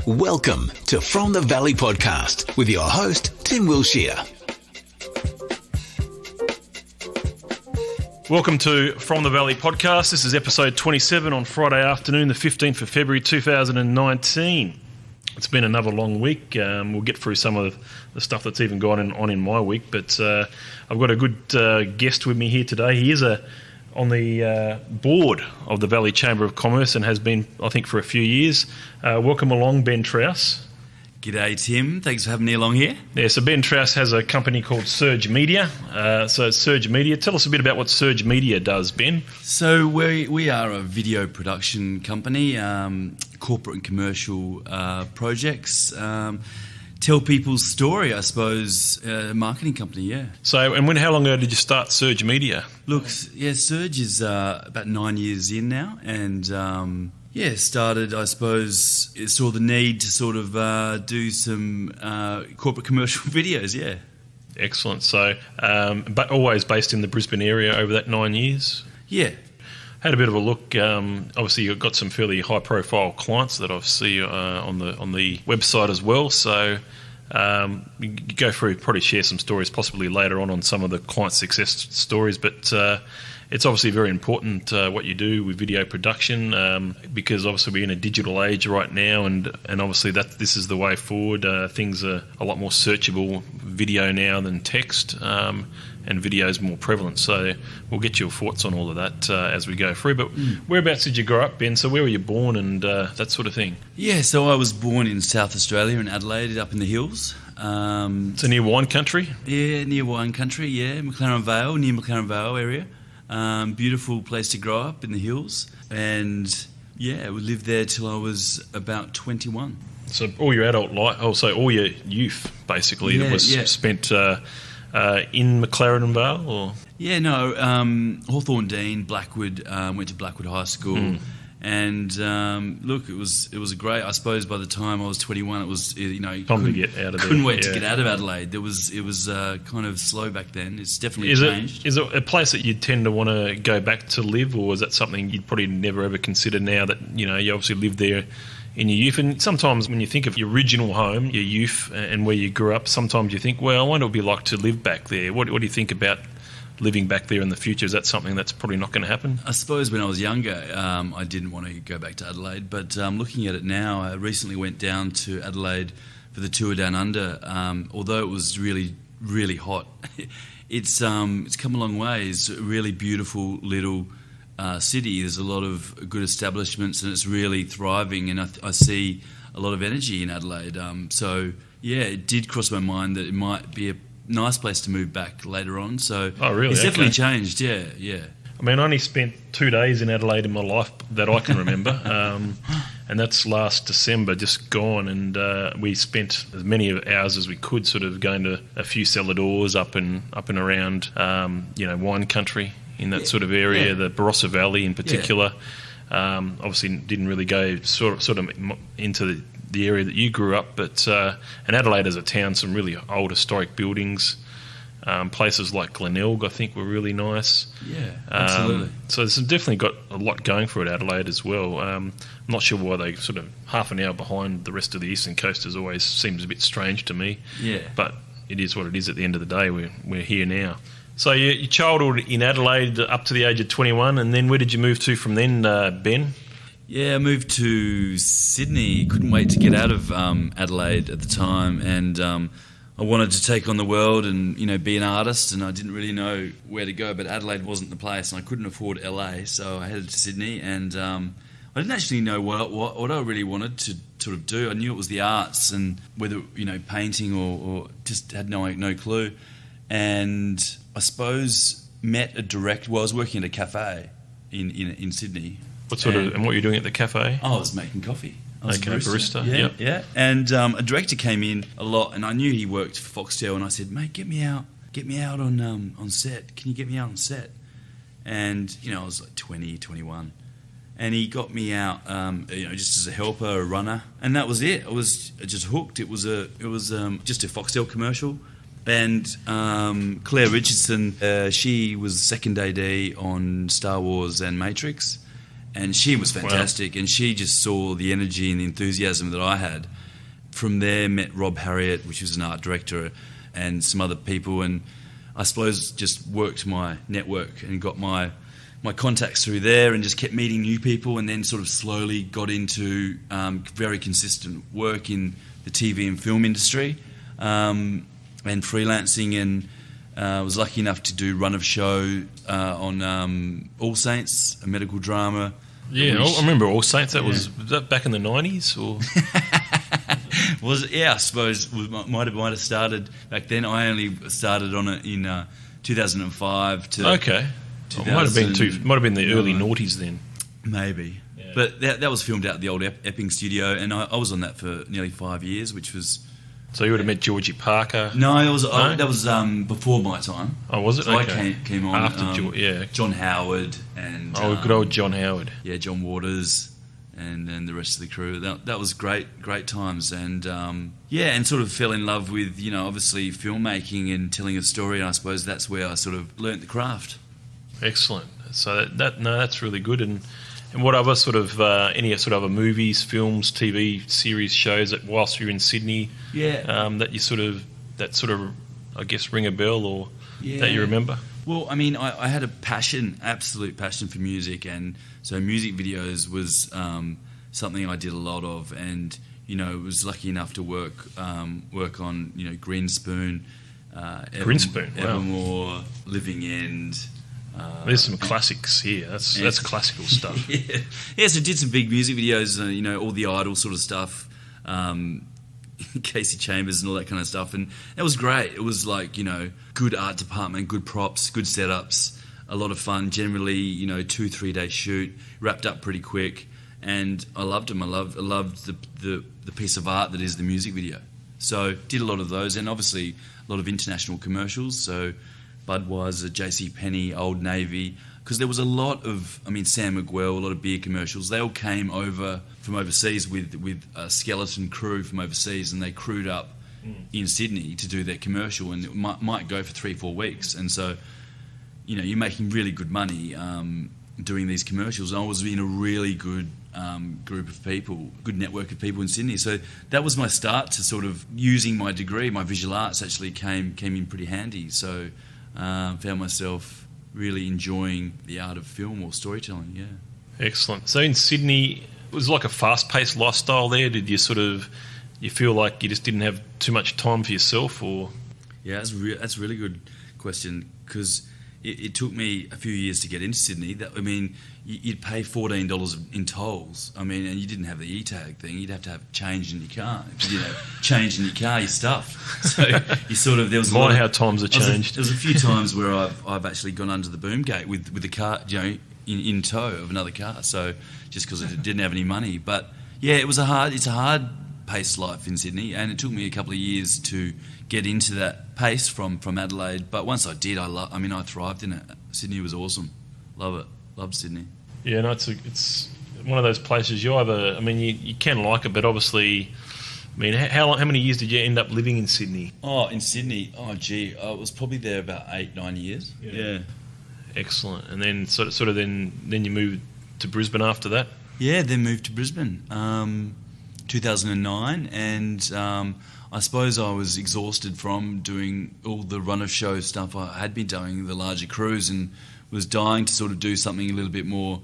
Welcome to From the Valley podcast with your host, Tim Wilshire. Welcome to From the Valley podcast. This is episode 27 on Friday afternoon, the 15th of February 2019. It's been another long week. We'll get through some of the stuff that's even gone on in my week, but I've got a good guest with me here today. He is on the board of the Valley Chamber of Commerce and has been, I think, for a few years. Welcome along, Ben Trowse. G'day, Tim. Thanks for having me along here. Yeah, so Ben Trowse has a company called Surge Media. So Surge Media, tell us a bit about what Surge Media does, Ben. So we are a video production company, corporate and commercial projects. Tell people's story, I suppose, marketing company, yeah. So, and how long ago did you start Surge Media? Look, yeah, Surge is about 9 years in now, and started, I suppose, it saw the need to sort of do some corporate commercial videos, yeah. Excellent. So, but always based in the Brisbane area over that 9 years? Yeah. Had a bit of a look. Obviously, you've got some fairly high-profile clients that I see on the website as well. So, you go through, probably share some stories possibly later on some of the client success stories. But it's obviously very important what you do with video production because obviously we're in a digital age right now, and obviously this is the way forward. Things are a lot more searchable video now than text. And video is more prevalent. So we'll get your thoughts on all of that as we go through. But whereabouts did you grow up, Ben? So where were you born and that sort of thing? Yeah, so I was born in South Australia, in Adelaide, up in the hills. So near wine country? Yeah, near wine country, yeah. near McLaren Vale area. Beautiful place to grow up in the hills. And yeah, we lived there till I was about 21. So all your adult life, all your youth basically spent... in McLaren Vale, or? Yeah, no, Hawthorne Dean, Blackwood, went to Blackwood High School, and look, it was great. I suppose by the time I was 21, it was time to get out of there. Couldn't wait to get out of Adelaide. It was kind of slow back then. It's definitely changed. Is it a place that you'd tend to want to go back to live, or is that something you'd probably never ever consider now that you obviously lived there in your youth? And sometimes when you think of your original home, your youth, and where you grew up, sometimes you think, well, I wonder what it would be like to live back there. What do you think about living back there in the future? Is that something that's probably not going to happen? I suppose when I was younger, I didn't want to go back to Adelaide, but looking at it now, I recently went down to Adelaide for the tour down under. Although it was really, really hot, it's come a long way. It's a really beautiful little city. There's a lot of good establishments and it's really thriving, and I see a lot of energy in Adelaide. So yeah, it did cross my mind that it might be a nice place to move back later on. So really? It's definitely changed, yeah. I mean, I only spent 2 days in Adelaide in my life that I can remember, and that's last December, just gone, and we spent as many hours as we could sort of going to a few cellar doors up and around wine country in that sort of area, the Barossa Valley in particular. Obviously didn't really go sort of into the area that you grew up, but and Adelaide as a town, some really old historic buildings. Places like Glenelg, I think, were really nice. Yeah, absolutely. So it's definitely got a lot going for it, Adelaide, as well. I'm not sure why they sort of half an hour behind the rest of the eastern coast always seems a bit strange to me. Yeah. But it is what it is at the end of the day. We're here now. So your childhood in Adelaide up to the age of 21, and then where did you move to from then, Ben? Yeah, I moved to Sydney. Couldn't wait to get out of Adelaide at the time, and I wanted to take on the world and be an artist, and I didn't really know where to go, but Adelaide wasn't the place, and I couldn't afford LA, so I headed to Sydney, and I didn't actually know what I really wanted to sort of do. I knew it was the arts, and whether painting or just had no clue, and I suppose met a director. Well, I was working at a cafe in Sydney. What sort of, and what were you doing at the cafe? I was making coffee. I was a barista. Yeah. And a director came in a lot, and I knew he worked for Foxtel, and I said, "Mate, get me out on set. Can you get me out on set?" And I was like 20, 21, and he got me out, just as a helper, a runner, and that was it. I was just hooked. It was just a Foxtel commercial. And Claire Richardson, she was second AD on Star Wars and Matrix, And she was fantastic, and she just saw the energy and the enthusiasm that I had. From there, met Rob Harriet, which was an art director, and some other people, and I suppose just worked my network and got my contacts through there, and just kept meeting new people, and then sort of slowly got into very consistent work in the TV and film industry, and freelancing, and was lucky enough to do run of show on All Saints, a medical drama. Yeah, I remember All Saints. Was that back in the 90s? Or I suppose might have started back then. I only started on it in 2005 to okay. It might have been the early noughties then. Maybe. Yeah. But that was filmed out at the old Epping studio, and I was on that for nearly 5 years, which was... So you would have met Georgie Parker? No, that was before my time. Oh, was it? So okay. I came on after John Howard and... good old John Howard. Yeah, John Waters and the rest of the crew. That was great times. And, and sort of fell in love with, obviously filmmaking and telling a story, and I suppose that's where I sort of learnt the craft. Excellent. So that's really good. And what other sort of any sort of other movies, films, TV series, shows that whilst you're in Sydney, that sort of I guess ring a bell or that you remember? Well, I mean, I had a absolute passion for music, and so music videos was something I did a lot of, and was lucky enough to work on Greenspoon, Evermore, Living End. There's some classics here. That's classical stuff. So did some big music videos, all the Idol sort of stuff, Casey Chambers and all that kind of stuff, and that was great. It was like good art department, good props, good setups, a lot of fun. Generally, 2-3 day shoot, wrapped up pretty quick, and I loved them. I loved the piece of art that is the music video. So did a lot of those, and obviously a lot of international commercials. So Budweiser, JCPenney, Old Navy, because there was a lot of, Sam Miguel, a lot of beer commercials. They all came over from overseas with a skeleton crew from overseas, and they crewed up in Sydney to do their commercial, and it might go for 3-4 weeks. And so, you're making really good money doing these commercials. And I was in a really good group of people, good network of people in Sydney. So that was my start to sort of using my degree. My visual arts actually came in pretty handy. So found myself really enjoying the art of film or storytelling, yeah. Excellent. So in Sydney, it was like a fast-paced lifestyle there. Did you you feel like you just didn't have too much time for yourself, or? Yeah, that's a really good question, because it took me a few years to get into Sydney. You'd pay $14 in tolls. And you didn't have the E-tag thing. You'd have to have change in your car. If you didn't have change in your car, you're stuffed. So you sort of, there was how times have changed. There was a few times where I've actually gone under the boom gate with the car, in tow of another car. So just because it didn't have any money. But yeah, it's a hard paced life in Sydney, and it took me a couple of years to get into that pace from Adelaide. But once I did, I thrived in it. Sydney was awesome. Love it. Loved Sydney. Yeah, no, it's one of those places you either, you can like it, but obviously, how many years did you end up living in Sydney? Oh, in Sydney, I was probably there about 8-9 years. Yeah. Excellent. And then sort of then you moved to Brisbane after that? Yeah, then moved to Brisbane, 2009, and I suppose I was exhausted from doing all the run of show stuff I had been doing, the larger crews, and was dying to sort of do something a little bit more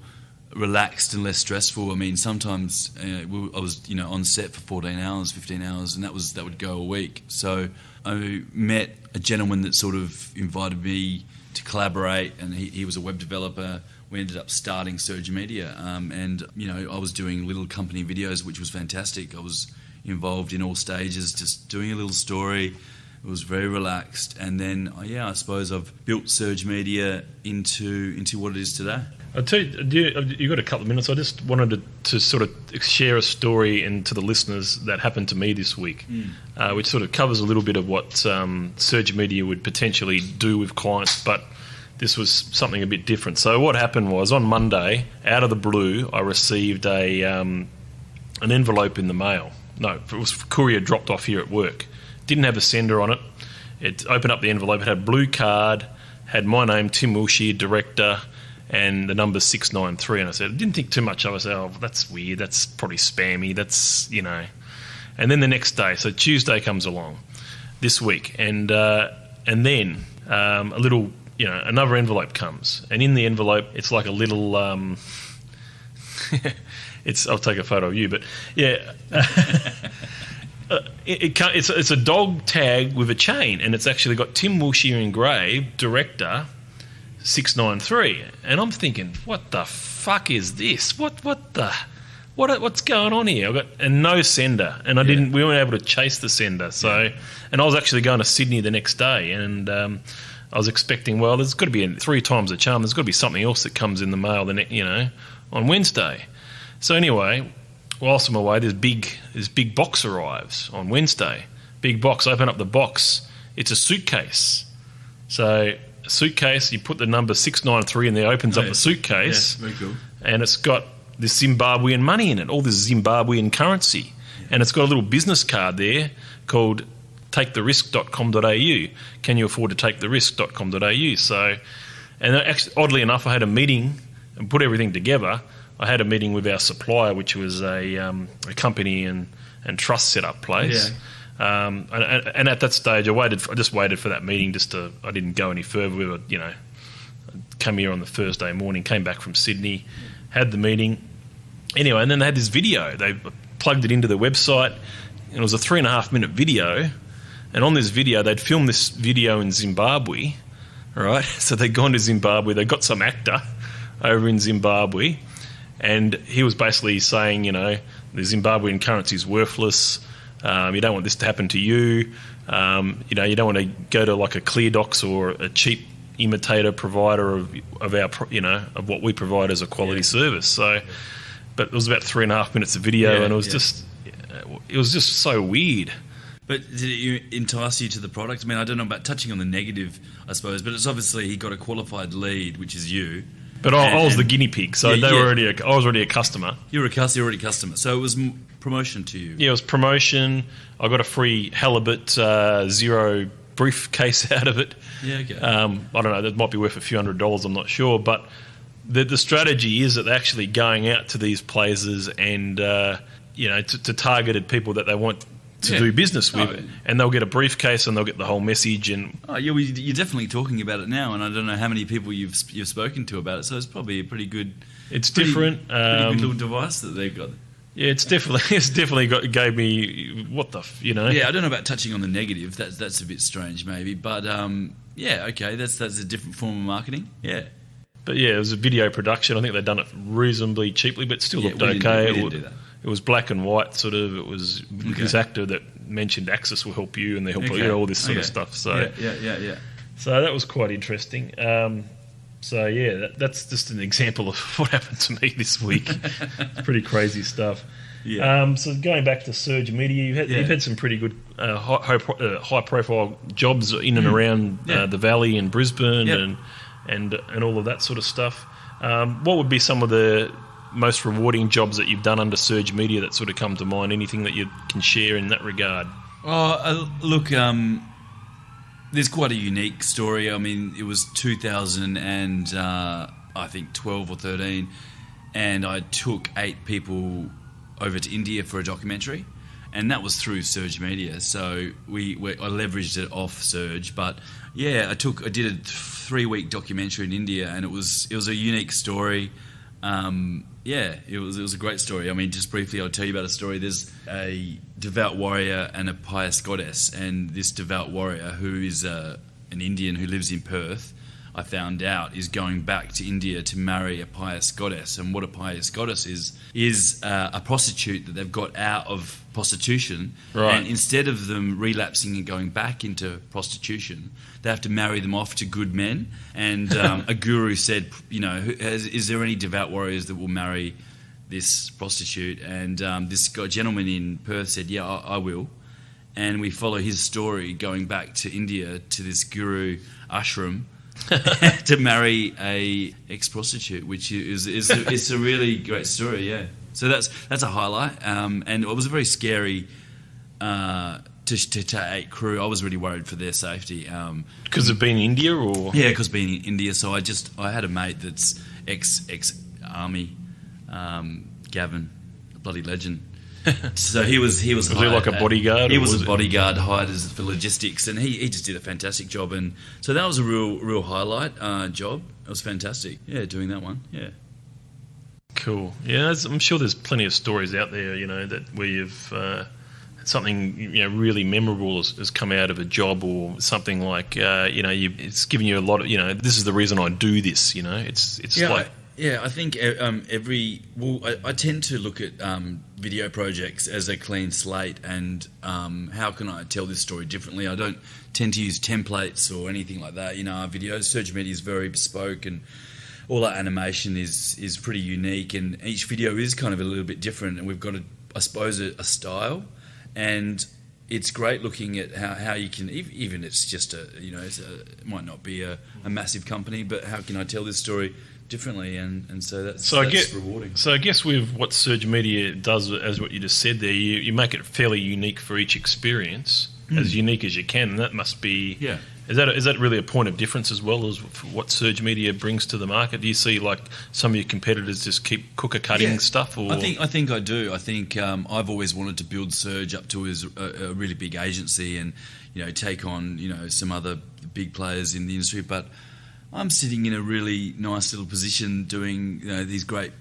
relaxed and less stressful. Sometimes I was on set for 14 hours, 15 hours, and that would go a week. So I met a gentleman that sort of invited me to collaborate, and he was a web developer. We ended up starting Surge Media, and I was doing little company videos, which was fantastic. I was involved in all stages, just doing a little story. It was very relaxed, and then I suppose I've built Surge Media into what it is today. I'll tell you, you've got a couple of minutes. I just wanted to sort of share a story to the listeners that happened to me this week, which sort of covers a little bit of what Surge Media would potentially do with clients, but this was something a bit different. So what happened was, on Monday, out of the blue, I received an envelope in the mail. No, it was courier dropped off here at work. Didn't have a sender on it. It opened up the envelope. It had a blue card, had my name, Tim Wilshire, director, and the number's 693. And I said, I didn't think too much of it. I said, oh, that's weird. That's probably spammy. That's, you know. And then the next day, so Tuesday comes along this week, and then a little, you know, another envelope comes, and in the envelope it's like a little I'll take a photo of you, but yeah, it's a dog tag with a chain, and it's actually got Tim Wilshire engraved, director 693, and I'm thinking, what the fuck is this? What's going on here? And no sender, and we weren't able to chase the sender. So, and I was actually going to Sydney the next day, and I was expecting, well, there's got to be 3 times the charm. There's got to be something else that comes in the mail on Wednesday. So anyway, whilst I'm away, this big box arrives on Wednesday. Big box. I open up the box. It's a suitcase. So a suitcase. You put the number 693 in there. Opens up the suitcase. Yeah, very cool. And it's got this Zimbabwean money in it, all this Zimbabwean currency. And it's got a little business card there called taketherisk.com.au. Can you afford to take the risk.com.au? So, and actually, oddly enough, I had a meeting and put everything together. I had a meeting with our supplier, which was a company and trust setup place. Yeah. And at that stage, I just waited for that meeting. I didn't go any further. We were, came here on the Thursday morning, came back from Sydney, had the meeting. Anyway, and then they had this video. They plugged it into the website, and it was a 3.5-minute video. And on this video, they'd filmed this video in Zimbabwe, right? So they'd gone to Zimbabwe. They got some actor over in Zimbabwe, and he was basically saying, the Zimbabwean currency is worthless. You don't want this to happen to you. You don't want to go to like a ClearDocs or a cheap imitator provider of our, of what we provide as a quality service. So, but it was about 3.5 minutes of video, and it was just so weird. But did it entice you to the product? I mean, I don't know about touching on the negative, I suppose, but it's obviously he got a qualified lead, which is you. But I was the guinea pig, so I was already a customer. You were already a customer, so it was promotion to you. Yeah, it was promotion. I got a free halibut zero briefcase out of it. Yeah, okay. I don't know, that might be worth a few $100s, I'm not sure. But the strategy is that they're actually going out to these places and, to targeted people that they want to do business with, and they'll get a briefcase and they'll get the whole message. And you're definitely talking about it now, and I don't know how many people you've spoken to about it. So it's probably a pretty good. It's different. Pretty good little device that they've got. Yeah, it's definitely gave me Yeah, I don't know about touching on the negative. That's a bit strange, maybe, but okay, that's a different form of marketing. Yeah. But yeah, it was a video production. I think they'd done it reasonably cheaply, but still looked okay. We didn't do that. It was black and white, sort of. It was this actor that mentioned Access will help you, and they help you, all this sort of stuff. So yeah. So that was quite interesting. That's just an example of what happened to me this week. It's pretty crazy stuff. Yeah. So going back to Surge Media, you've had some pretty good high profile jobs in and around the Valley and Brisbane and all of that sort of stuff. What would be some of the most rewarding jobs that you've done under Surge Media that sort of come to mind? Anything that you can share in that regard? Look, there's quite a unique story. I mean, it was 2000 and I think 12 or 13, and I took 8 people over to India for a documentary, and that was through Surge Media. So I leveraged it off Surge, but yeah, I did a 3-week documentary in India, and it was a unique story. It was a great story. I mean, just briefly, I'll tell you about a story. There's a devout warrior and a pious goddess, and this devout warrior, who is an Indian who lives in Perth, I found out is going back to India to marry a pious goddess. And what a pious goddess is a prostitute that they've got out of prostitution. Right. And instead of them relapsing and going back into prostitution, they have to marry them off to good men. And a guru said, is there any devout warriors that will marry this prostitute? And this gentleman in Perth said, yeah, I will. And we follow his story going back to India to this guru ashram to marry a ex-prostitute, which is a really great story, yeah. So that's a highlight, and it was very scary to to take crew. I was really worried for their safety. Because of being in India, or Yeah, because being in India. So I had a mate that's ex army, Gavin, a bloody legend. So he was he like a bodyguard? He or was a it- bodyguard hired for logistics, and he just did a fantastic job. And so that was a real highlight job. It was fantastic. Yeah, doing that one. Yeah. Cool. Yeah, I'm sure there's plenty of stories out there, that where you've something really memorable has come out of a job, or something like it's given you a lot of this is the reason I do this. It's like. I think I tend to look at video projects as a clean slate, and how can I tell this story differently? I don't tend to use templates or anything like that. Our videos, Surge Media is very bespoke, and all our animation is pretty unique, and each video is kind of a little bit different, and we've got I suppose a style, and it's great looking at how you can, even it's just it might not be a massive company, but how can I tell this story differently, and so that's rewarding. So I guess with what Surge Media does, as what you just said there, you make it fairly unique for each experience, as unique as you can, and that must be. Yeah. Is that really a point of difference as well as what Surge Media brings to the market? Do you see like some of your competitors just keep cooker cutting stuff? Or? I think I do. I think I've always wanted to build Surge up to as a really big agency, and take on some other big players in the industry, but I'm sitting in a really nice little position doing these great,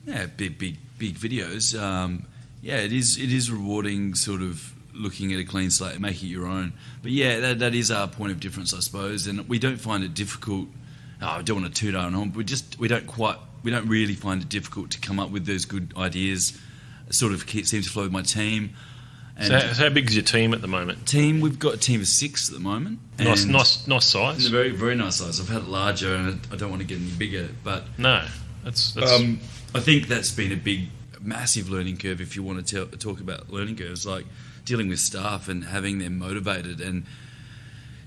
big videos. It is rewarding, sort of looking at a clean slate and making it your own. But that is our point of difference, I suppose. And we don't find it difficult. I don't want to toot our own horn. We don't really find it difficult to come up with those good ideas. It sort of seems to flow with my team. And so how big is your team at the moment? We've got a team of 6 at the moment. Nice size. It's a very, very nice size. I've had it larger, and I don't want to get any bigger. But no, that's I think that's been a massive learning curve. If you want to talk about learning curves, like dealing with staff and having them motivated, and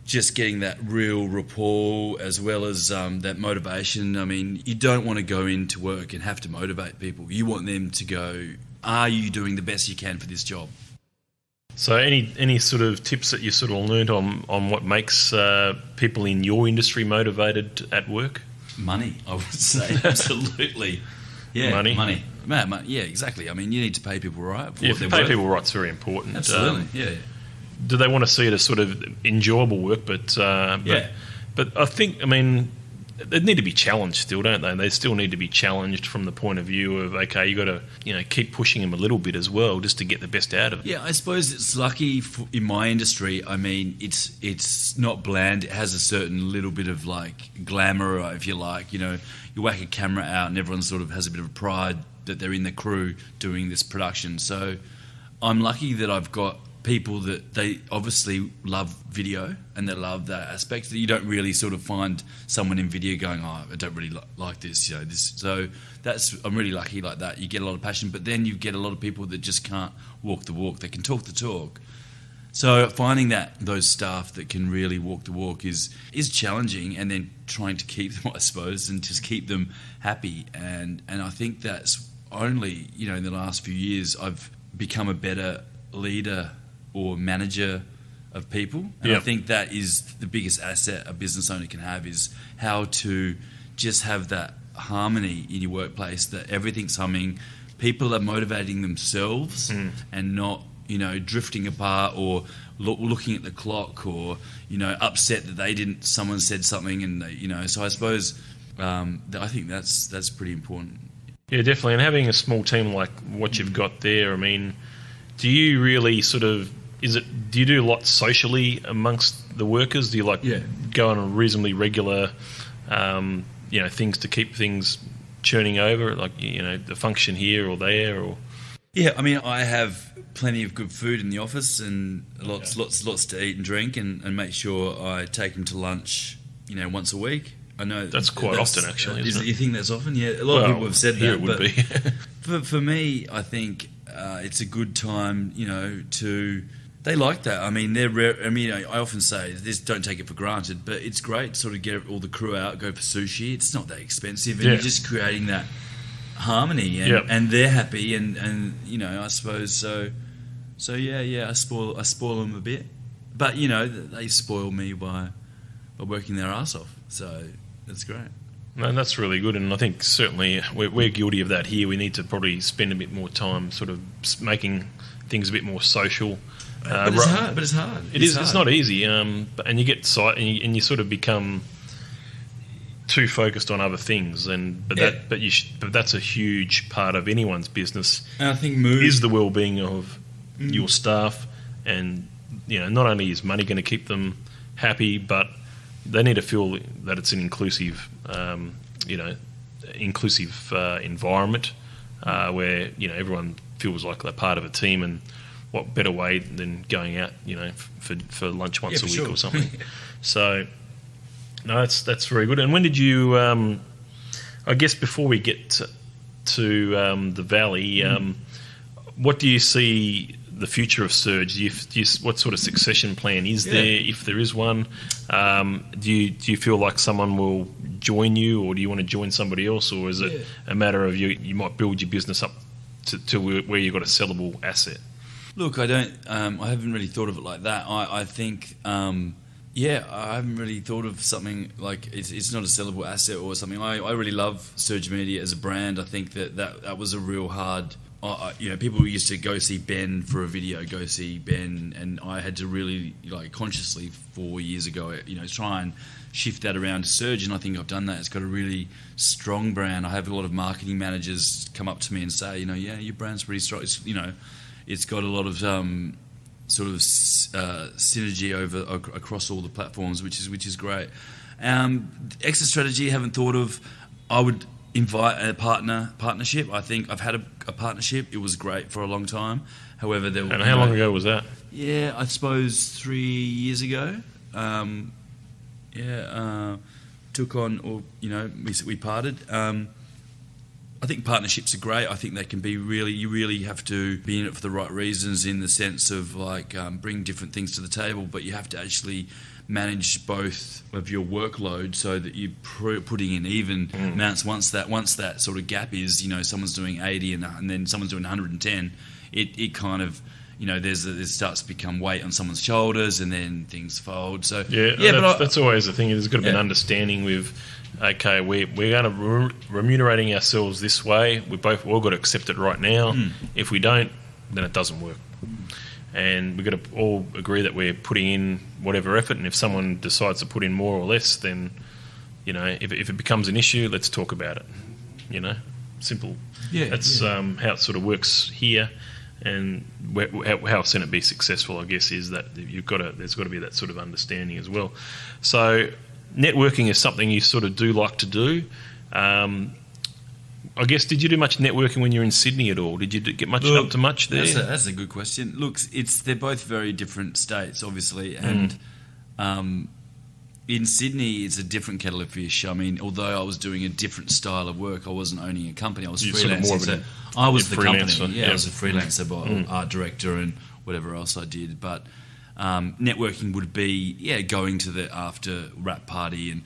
just getting that real rapport as well as that motivation. I mean, you don't want to go into work and have to motivate people. You want them to go, are you doing the best you can for this job? So any sort of tips that you sort of learned on what makes people in your industry motivated at work? Money, I would say. Absolutely. Yeah, money. Yeah, exactly. I mean, you need to pay people right. For what they're pay worth. people right's very important. Absolutely, yeah. Do they want to see it as sort of enjoyable work? But I think, they need to be challenged still, don't they? They still need to be challenged from the point of view of, okay, you got to keep pushing them a little bit as well, just to get the best out of it. Yeah, I suppose it's lucky in my industry. I mean, it's not bland. It has a certain little bit of like glamour, if you like. You whack a camera out, and everyone sort of has a bit of pride that they're in the crew doing this production. So I'm lucky that I've got people that they obviously love video, and they love that aspect. That you don't really sort of find someone in video going, I don't really like this, this. So I'm really lucky like that. You get a lot of passion, but then you get a lot of people that just can't walk the walk. They can talk the talk. So finding those staff that can really walk the walk is challenging, and then trying to keep them, I suppose, and just keep them happy. And I think that's only, in the last few years, I've become a better leader or manager of people. And I think that is the biggest asset a business owner can have, is how to just have that harmony in your workplace, that everything's humming, people are motivating themselves and not, drifting apart or looking at the clock, or, upset that someone said something, and so I suppose I think that's pretty important. Yeah, definitely. And having a small team like what you've got there, do you really sort of, do you do a lot socially amongst the workers? Do you go on a reasonably regular, things to keep things churning over, like, the function here or there, or? Yeah, I have plenty of good food in the office, and lots to eat and drink, and make sure I take them to lunch, once a week. I know that's quite often, actually. Isn't it? You think that's often? Yeah, a lot of people have said that. It would be. for me, I think it's a good time, They like that. They're rare. I often say this, don't take it for granted, but it's great to sort of get all the crew out, go for sushi. It's not that expensive, and you're just creating that harmony, and they're happy, and I suppose so. So I spoil them a bit, but you know they spoil me by working their ass off. So that's great. No, that's really good, and I think certainly we're guilty of that here. We need to probably spend a bit more time sort of making things a bit more social. But it's hard. It's hard. It's not easy, and you get and you sort of become too focused on other things, but that's a huge part of anyone's business. And I think is the well-being of your staff, and you know, not only is money going to keep them happy, but they need to feel that it's an inclusive, environment where you know everyone feels like they're part of a team. And what better way than going out, you know, for lunch once a week or something? So, no, that's very good. And when did you? I guess before we get to the Valley, what do you see the future of Surge? What sort of succession plan is there, if there is one? Do you feel like someone will join you, or do you want to join somebody else, or is it a matter of you might build your business up to where you've got a sellable asset? Look, I haven't really thought of it like that. I think, I haven't really thought of something like it's not a sellable asset or something. I really love Surge Media as a brand. I think that was a real hard. People used to go see Ben for a video, and I had to really consciously 4 years ago, try and shift that around to Surge, and I think I've done that. It's got a really strong brand. I have a lot of marketing managers come up to me and say, your brand's pretty strong. It's got a lot of synergy across all the platforms, which is great. Exit strategy, haven't thought of. I would invite a partnership. I think I've had a partnership. It was great for a long time. However, and how long ago was that? Yeah, I suppose 3 years ago. Took on, or we parted. I think partnerships are great. I think they can be you really have to be in it for the right reasons, in the sense of bring different things to the table, but you have to actually manage both of your workload so that you're putting in even amounts. Once that sort of gap is, someone's doing 80 and then someone's doing 110, it kind of, it starts to become weight on someone's shoulders, and then things fold. So that's always the thing. There's got to be an understanding with, okay, we're going to remunerating ourselves this way. We've all got to accept it right now. If we don't, then it doesn't work. And we've got to all agree that we're putting in whatever effort. And if someone decides to put in more or less, then if it becomes an issue, let's talk about it. Simple. That's how it sort of works here. And how can it be successful, I guess, is that there's got to be that sort of understanding as well. So networking is something you sort of do like to do. I guess, did you do much networking when you were in Sydney at all? Did you get up to much there? That's a good question. Look, they're both very different states, obviously, and in Sydney, it's a different kettle of fish. I mean, although I was doing a different style of work, I wasn't owning a company. I was freelancing. I was the company. I was a freelancer, art director, and whatever else I did. But networking would be going to the after rap party and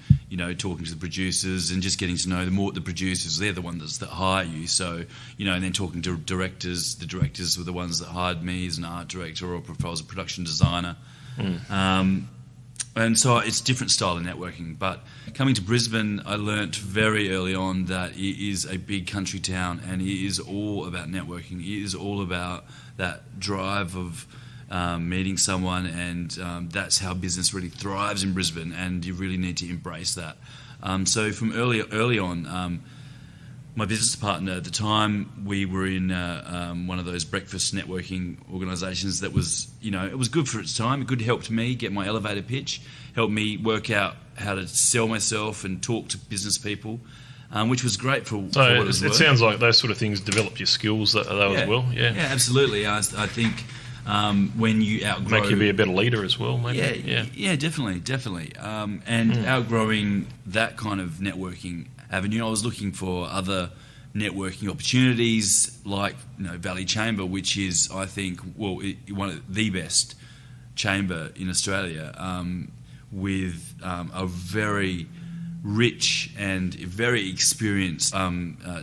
talking to the producers and just getting to know the producers. They're the ones that hire you. So and then talking to directors. The directors were the ones that hired me as an art director, or if I was a production designer. And so it's a different style of networking. But coming to Brisbane, I learnt very early on that it is a big country town, and it is all about networking. It is all about that drive of meeting someone, and that's how business really thrives in Brisbane, and you really need to embrace that. So from early on, my business partner at the time, we were in one of those breakfast networking organisations that was, it was good for its time. It good helped me get my elevator pitch, helped me work out how to sell myself and talk to business people, which was great for what it was worth. It sounds like those sort of things develop your skills as well. Yeah, absolutely. I think when you outgrow... Make you be a better leader as well, maybe. Yeah, definitely. Outgrowing that kind of networking avenue, I was looking for other networking opportunities like Valley Chamber, which is, I think, one of the best chamber in Australia, with a very rich and very experienced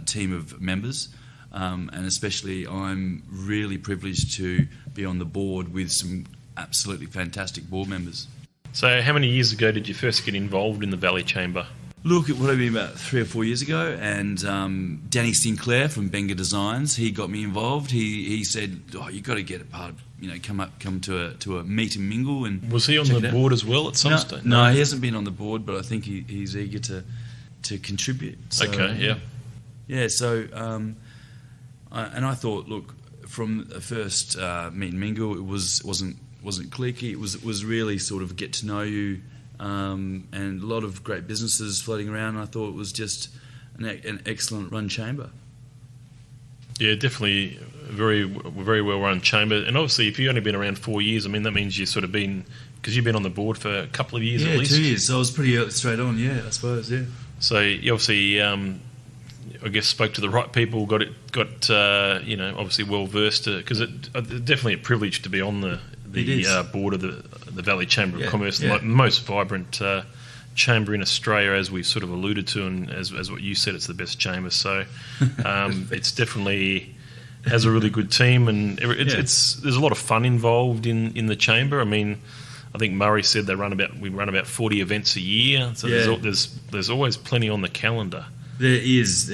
team of members. and especially I'm really privileged to be on the board with some absolutely fantastic board members. So how many years ago did you first get involved in the Valley Chamber? Look, it would have been about 3 or 4 years ago, and Danny Sinclair from Benga Designs, he got me involved. He said, "Oh, you got to get a part of, come to a meet and mingle." And was he on the board as well at some stage? No, he hasn't been on the board, but I think he's eager to contribute. So, okay, yeah. Yeah, so and I thought, look, from the first meet and mingle, it wasn't cliquey. It was really sort of get to know you. And a lot of great businesses floating around. I thought it was just an excellent run chamber. Yeah, definitely very well run chamber. And obviously, if you've only been around 4 years, I mean that means you've sort of been, because you've been on the board for a couple of years at least. 2 years. So I was pretty straight on. Yeah, I suppose. Yeah. So you obviously, I guess, spoke to the right people. Got obviously well versed, because it's definitely a privilege to be on the board of the Valley Chamber of Commerce, the most vibrant chamber in Australia, as we've sort of alluded to, and as what you said, it's the best chamber. So it's definitely has a really good team, and there's a lot of fun involved in the chamber. I mean, I think Murray said we run about 40 events a year, so there's always plenty on the calendar. There is.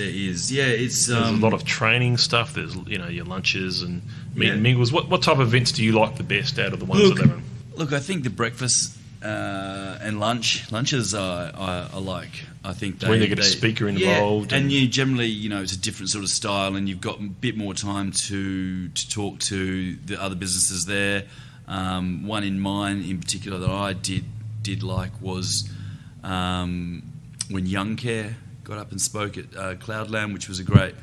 Yeah, there's a lot of training stuff. There's your lunches and meet and mingles. What type of events do you like the best out of the ones that they run? Look, I think the breakfast and lunches I like. I think when they get a speaker involved, and you generally, it's a different sort of style, and you've got a bit more time to talk to the other businesses there. One in mine in particular that I did like was when Young Care got up and spoke at Cloudland, which was a great.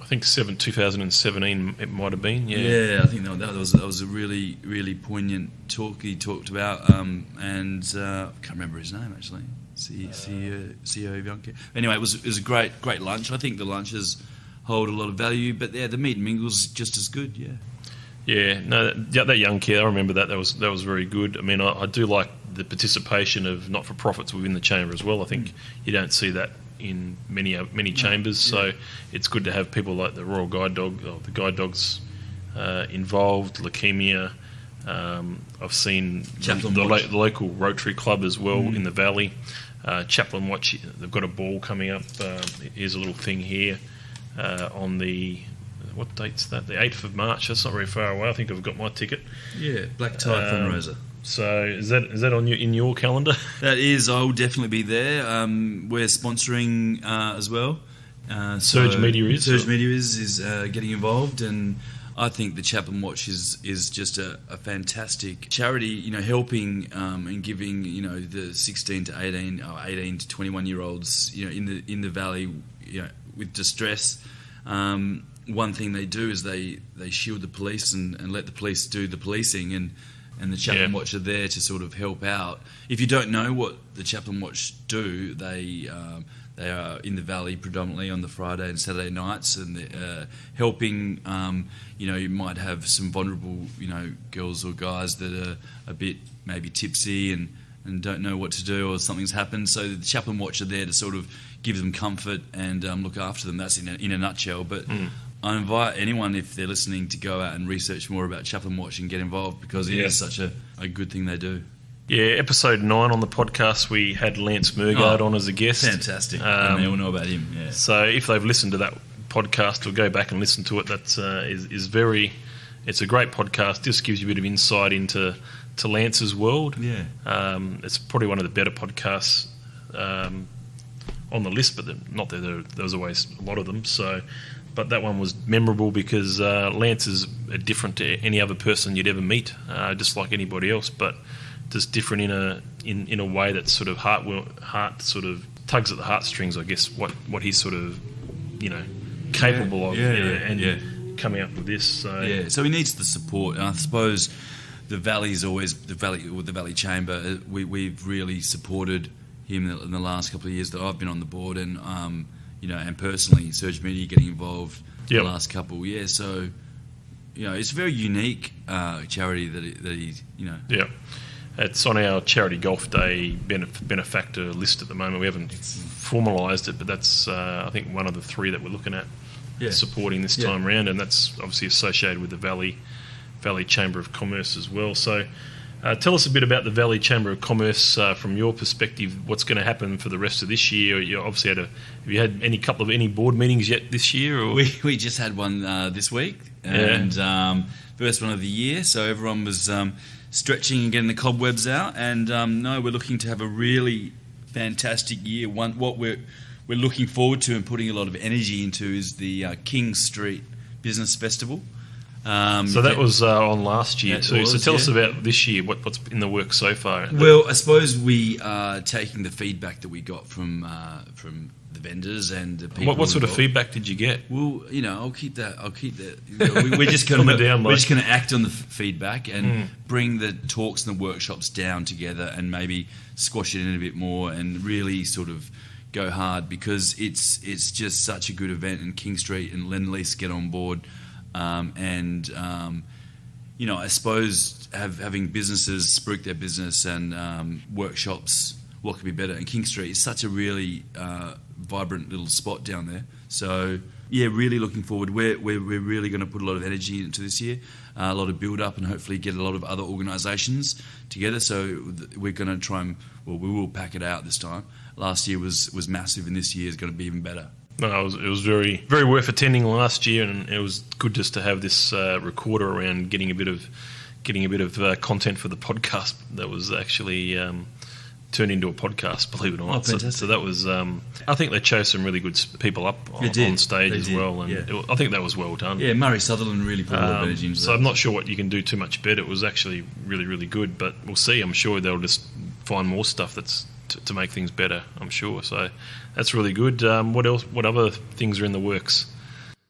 I think 2017 it might have been. Yeah, I think that was a really, really poignant talk he talked about, and I can't remember his name actually. CEO of Young Care. Anyway, it was a great lunch. I think the lunches hold a lot of value, but the meet and mingle's just as good. Yeah. Yeah, no, that Young Care, I remember that was very good. I mean, I do like the participation of not-for-profits within the chamber as well. I think you don't see that in many chambers, so it's good to have people like the Royal Guide Dog, or the Guide Dogs involved, Leukemia. I've seen the local Rotary Club as well in the Valley. Chaplain Watch, they've got a ball coming up. Here's a little thing here on the... What date's that? The 8th of March. That's not very far away. I think I've got my ticket. Yeah, Black Tie fundraiser. So is that on in your calendar? That is. I will definitely be there. We're sponsoring as well. Surge Media is getting involved, and I think the Chaplain Watch is just a fantastic charity. Helping and giving the 16 to 18 or 18 to 21 year olds in the valley with distress. One thing they do is they shield the police and let the police do the policing, and the Chaplain Watch are there to sort of help out. If you don't know what the Chaplain Watch do, they are in the valley predominantly on the Friday and Saturday nights, and they're helping. You might have some vulnerable girls or guys that are a bit maybe tipsy and don't know what to do, or something's happened. So the Chaplain Watch are there to sort of give them comfort and look after them. That's in a nutshell. But I invite anyone, if they're listening, to go out and research more about Chaplain Watch and get involved, because it is such a good thing they do. Yeah, episode 9 on the podcast, we had Lance Murgard on as a guest. Fantastic. And they all know about him. Yeah. So if they've listened to that podcast, or go back and listen to it, it's a great podcast. Just gives you a bit of insight into Lance's world. Yeah. It's probably one of the better podcasts on the list, but not that there was always a lot of them. But that one was memorable because Lance is different to any other person you'd ever meet, just like anybody else, but just different in a way that's sort of heart sort of tugs at the heartstrings, I guess. What he's sort of capable of, and coming up with this. So he needs the support, and I suppose the Valley's always the Valley Chamber. We've really supported him in the last couple of years that I've been on the board, and and personally, Surge Media getting involved the last couple. So it's a very unique charity that he. Yeah. It's on our Charity Golf Day benefactor list at the moment. We haven't formalised it, but that's I think one of the 3 that we're looking at supporting this time around, and that's obviously associated with the Valley Chamber of Commerce as well. So tell us a bit about the Valley Chamber of Commerce from your perspective. What's going to happen for the rest of this year? You obviously have you had any board meetings yet this year? Or? We just had one this week, and first one of the year. So everyone was stretching and getting the cobwebs out. And no, we're looking to have a really fantastic year. What we're looking forward to and putting a lot of energy into is the King Street Business Festival. So that was on last year too. So tell us about this year. What's in the works so far? Well, I suppose we are taking the feedback that we got from the vendors and the people. What sort of feedback did you get? Well, I'll keep that. We're just going to act on the feedback and bring the talks and the workshops down together and maybe squash it in a bit more and really sort of go hard, because it's just such a good event, and King Street and Lend-Lease get on board. I suppose having businesses spruik their business and workshops, what could be better? And King Street is such a really vibrant little spot down there. So, really looking forward. We're really going to put a lot of energy into this year, a lot of build-up, and hopefully get a lot of other organisations together. So we're going to try and, we will pack it out this time. Last year was massive, and this year is going to be even better. No, it was very, very worth attending last year, and it was good just to have this recorder around, getting a bit of content for the podcast that was actually turned into a podcast, believe it or not. Oh, fantastic. So that was, I think they chose some really good people up on stage as well, and I think that was well done. Yeah, Murray Sutherland really put a lot of energy into that. So I'm not sure what you can do too much better. It was actually really, really good, but we'll see. I'm sure they'll just find more stuff that's to make things better, I'm sure. So that's really good. What else? What other things are in the works?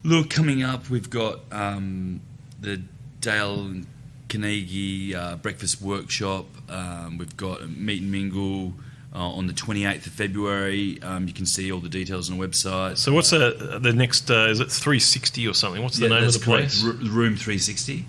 Look, coming up, we've got the Dale and Carnegie breakfast workshop. We've got a meet and mingle on the 28th of February. You can see all the details on the website. So what's the next? Is it 360 or something? What's the name of the place? Room 360.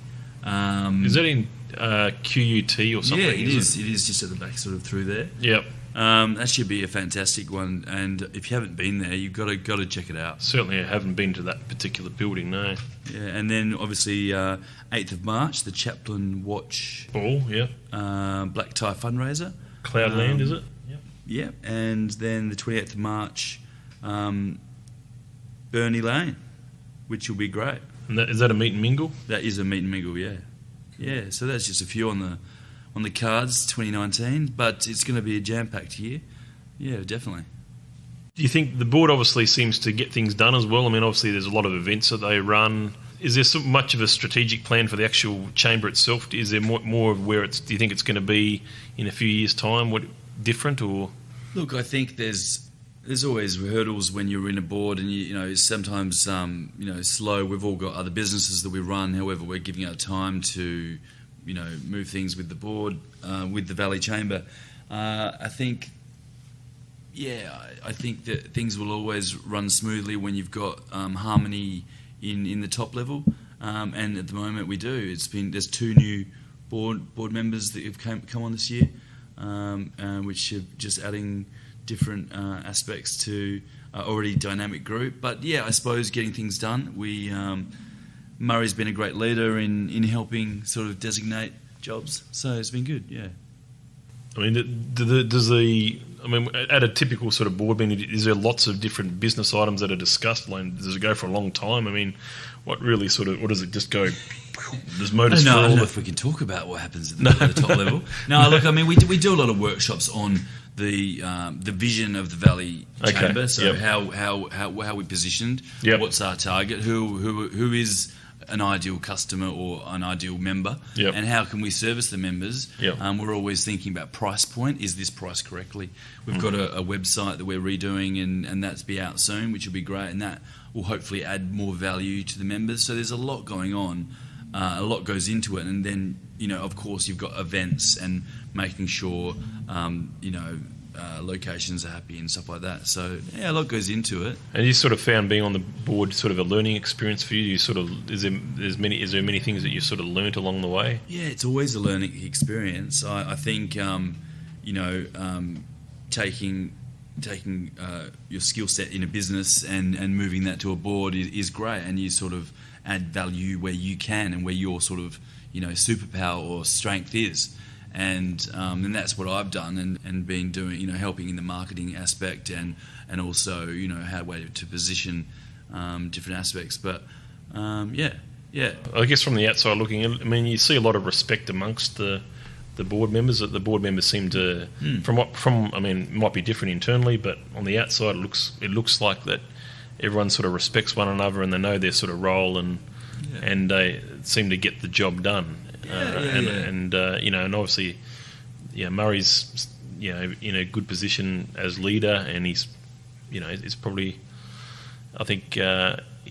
Is that in QUT or something? Yeah, it is. It is just at the back, sort of through there. Yep. That should be a fantastic one, and if you haven't been there, you've got to check it out. Certainly, I haven't been to that particular building, no. Yeah, and then obviously 8th of March, the Chaplain Watch Ball, black tie fundraiser. Cloudland, is it? Yep. Yeah, and then the 28th of March, Burney Lane, which will be great. And is that a meet and mingle? That is a meet and mingle, yeah. Yeah, so that's just a few on the cards, 2019, but it's going to be a jam-packed year. Yeah, definitely. Do you think the board obviously seems to get things done as well? I mean, obviously there's a lot of events that they run. Is there so much of a strategic plan for the actual chamber itself? Is there more of where do you think it's going to be in a few years' time? What different or? Look, I think there's always hurdles when you're in a board, and sometimes slow. We've all got other businesses that we run. However, we're giving our time to move things with the board, with the Valley Chamber. I think that things will always run smoothly when you've got harmony in the top level, and at the moment we do. There's 2 new board members that have come on this year, which are just adding different aspects to already dynamic group. But I suppose getting things done. Murray's been a great leader in helping sort of designate jobs, so it's been good. Yeah. I mean, at a typical sort of board meeting, is there lots of different business items that are discussed? Like, does it go for a long time? I mean, what does it just go? There's motors. I don't know if we can talk about what happens at the top level. No, look, I mean, we do a lot of workshops on the vision of the Valley Chamber. So how we positioned, what's our target, who is an ideal customer or an ideal member, and how can we service the members. We're always thinking about price point. Is this priced correctly? We've got a website that we're redoing, and that's be out soon, which will be great, and that will hopefully add more value to the members. So there's a lot going on. A lot goes into it, and then of course you've got events and making sure locations are happy and stuff like that. So a lot goes into it. And you sort of found being on the board sort of a learning experience for you. You sort of is there many things that you sort of learnt along the way? Yeah, it's always a learning experience. I think taking taking your skill set in a business and moving that to a board is great, and you sort of add value where you can and where your sort of superpower or strength is. And that's what I've done and been doing, helping in the marketing aspect and also, how to position different aspects. But, yeah. I guess from the outside looking in, I mean, you see a lot of respect amongst the board members. That the board members seem to, it might be different internally, but on the outside it looks like that everyone sort of respects one another and they know their sort of role and they seem to get the job done. And obviously, Murray's in a good position as leader, and he's probably, I think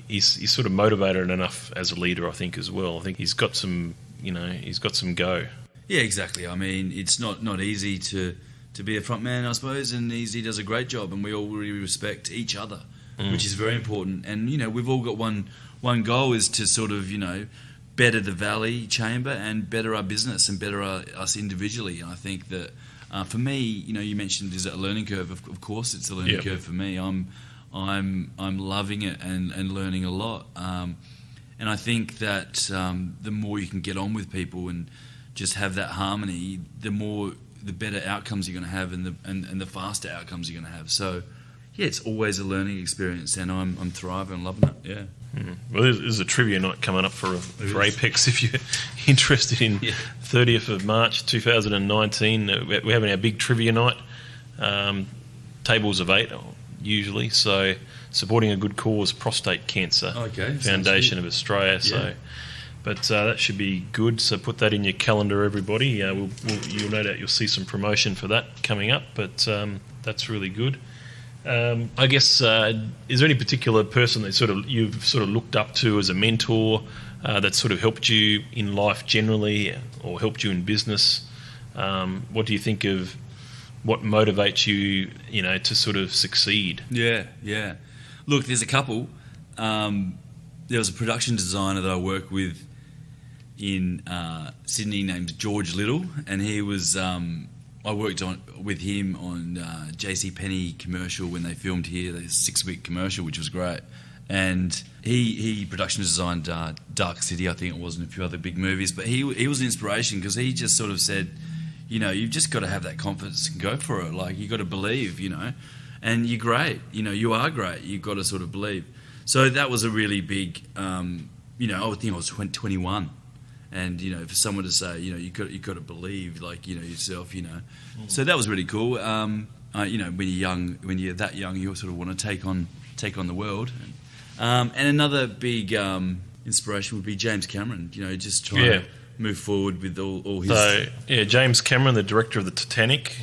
he's sort of motivated enough as a leader, I think, as well. I think he's got some go. Yeah, exactly. I mean, it's not easy to be a front man, I suppose, and he does a great job, and we all really respect each other, which is very important. And we've all got one goal is to sort of better the Valley Chamber and better our business and better us individually. And I think that for me, you mentioned, is it a learning curve? Of course, it's a learning curve for me. I'm loving it and learning a lot. And I think that the more you can get on with people and just have that harmony, the better outcomes you're going to have and the faster outcomes you're going to have. So, yeah, it's always a learning experience, and I'm thriving and loving it. Yeah. Well, there's a trivia night coming up for Apex if you're interested in 30th of March 2019. We're having our big trivia night, tables of 8 usually, so supporting a good cause, prostate cancer Foundation of Australia. So, but that should be good. So put that in your calendar, everybody. You'll no doubt you'll see some promotion for that coming up. But that's really good. I guess is there any particular person that you've looked up to as a mentor that sort of helped you in life generally or helped you in business? What do you think of what motivates you, to sort of succeed? Yeah. Look, there's a couple. There was a production designer that I worked with in Sydney named George Little, and he was. I worked with him on JCPenney commercial when they filmed here, the 6-week commercial, which was great. And he production designed Dark City, I think it was, and a few other big movies. But he was an inspiration because he just sort of said, you've just got to have that confidence and go for it. Like, you got to believe, and you're great. You are great. You've got to sort of believe. So that was a really big, I think I was 21. And for someone to say, you got to believe, yourself, So that was really cool. When you're that young, you sort of want to take on the world. And another big inspiration would be James Cameron. Just trying to move forward with all his. So James Cameron, the director of the Titanic,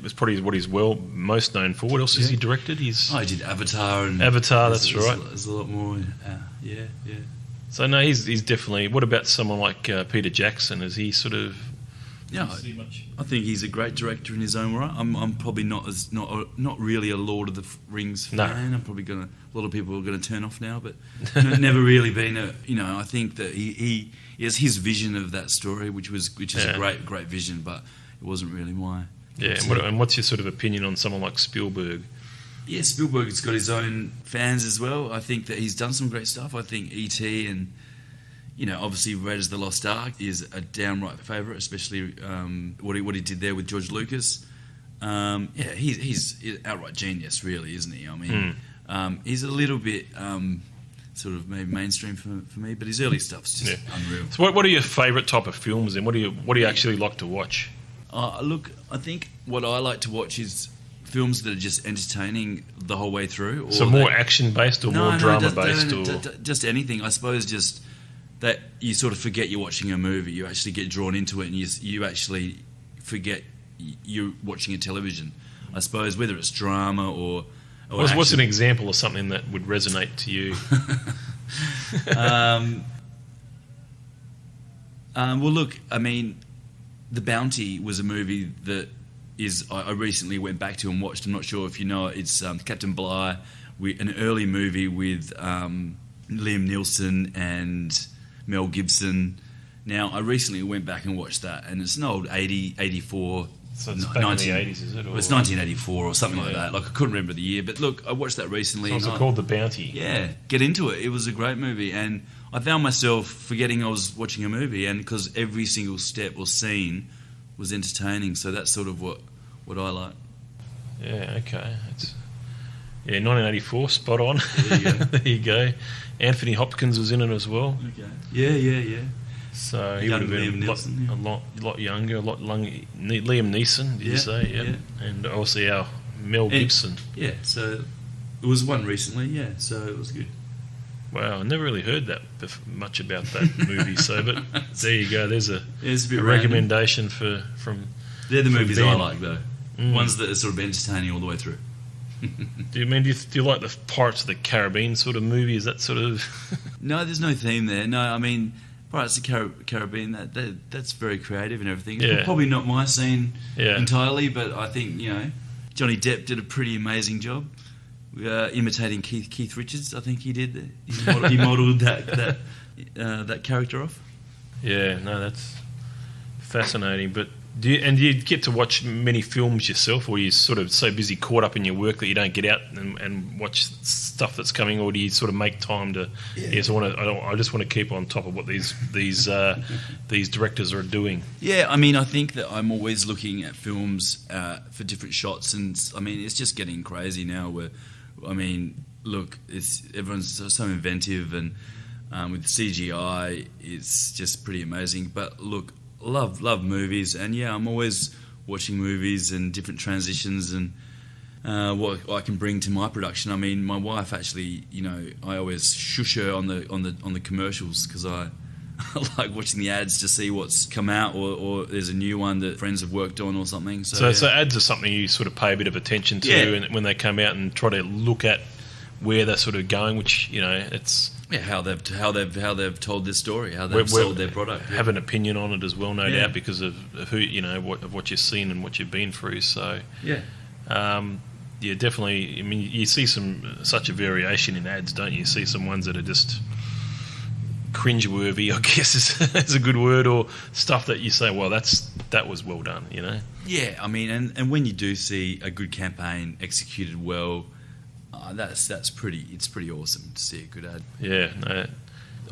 was probably what he's most known for. What else has he directed? He did Avatar. That's right. There's a lot more. Yeah. So no, he's definitely. What about someone like Peter Jackson? Is he sort of? Yeah, I think he's a great director in his own right. I'm probably not really a Lord of the Rings fan. No. I'm probably a lot of people are gonna turn off now, but never really been a. I think that he has his vision of that story, which is a great vision, but it wasn't really my. Yeah, and what's your sort of opinion on someone like Spielberg? Yeah, Spielberg's got his own fans as well. I think that he's done some great stuff. I think E.T. and, obviously Raiders of the Lost Ark is a downright favourite, especially what he did there with George Lucas. He's outright genius, really, isn't he? I mean, he's a little bit sort of maybe mainstream for me, but his early stuff's just unreal. So what are your favourite type of films, and what do you actually like to watch? Look, I think what I like to watch is films that are just entertaining the whole way through. So more action-based or more drama-based? Or just anything. I suppose just that you sort of forget you're watching a movie. You actually get drawn into it and you actually forget you're watching a television. I suppose whether it's drama or what's an example of something that would resonate to you? Well, look, I mean, The Bounty was a movie that I recently went back to and watched. I'm not sure if you know it. It's Captain Bligh, an early movie with Liam Neeson and Mel Gibson. Now, I recently went back and watched that, and it's an old 84 So it's back in the 80s, is it? It was 1984 or something like that. Like, I couldn't remember the year. But look, I watched that recently. So it's called The Bounty. Yeah, get into it. It was a great movie. And I found myself forgetting I was watching a movie, and because every single step or scene was entertaining. So that's sort of what I like. Yeah, okay. 1984, spot on. There you go. There you go. Anthony Hopkins was in it as well. Okay. Yeah. So he would have been a lot younger, Liam Neeson, did you say? Yeah. And obviously our Mel Gibson. Yeah, so it was one recently, so it was good. Wow, I never really heard that much about that movie. So, but there you go. There's a recommendation from. They're the movies Ben. I like, though. Ones that are sort of entertaining all the way through. Do you like the Pirates of the Caribbean sort of movie? Is that sort of? No, there's no theme there. No, I mean, Pirates of the Caribbean. That's very creative and everything. It's probably not my scene entirely, but I think Johnny Depp did a pretty amazing job imitating Keith Richards. I think he did. He modelled that character off. Yeah, no, that's fascinating. But do you get to watch many films yourself, or are you sort of so busy caught up in your work that you don't get out and watch stuff that's coming, or do you sort of make time to? Yes, I just want to keep on top of what these directors are doing. Yeah, I mean, I think that I'm always looking at films for different shots, and I mean, it's just getting crazy now. Look, everyone's so inventive, and with CGI, it's just pretty amazing. But look. Love movies, and I'm always watching movies and different transitions and what I can bring to my production. I mean, my wife actually, I always shush her on the commercials because I like watching the ads to see what's come out or there's a new one that friends have worked on or something. So ads are something you sort of pay a bit of attention to, and when they come out and try to look at where they're sort of going, which it's. Yeah, how they've told this story, how they've sold their product. Have an opinion on it as well, no doubt, because of who what you've seen and what you've been through. So definitely. I mean, you see such a variation in ads, don't you? You see some ones that are just cringeworthy, I guess is a good word, or stuff that you say, well, that was well done, Yeah, I mean, and when you do see a good campaign executed well. It's pretty awesome to see a good ad. Yeah, no,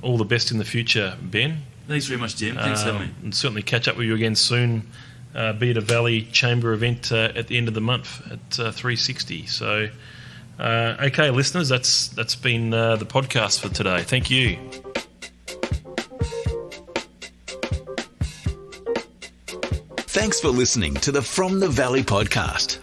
all the best in the future, Ben. Thanks very much, Jim. Thanks for having me. And certainly catch up with you again soon. Be at a Valley Chamber event at the end of the month at 360. So, okay, listeners, that's been the podcast for today. Thank you. Thanks for listening to the From the Valley podcast.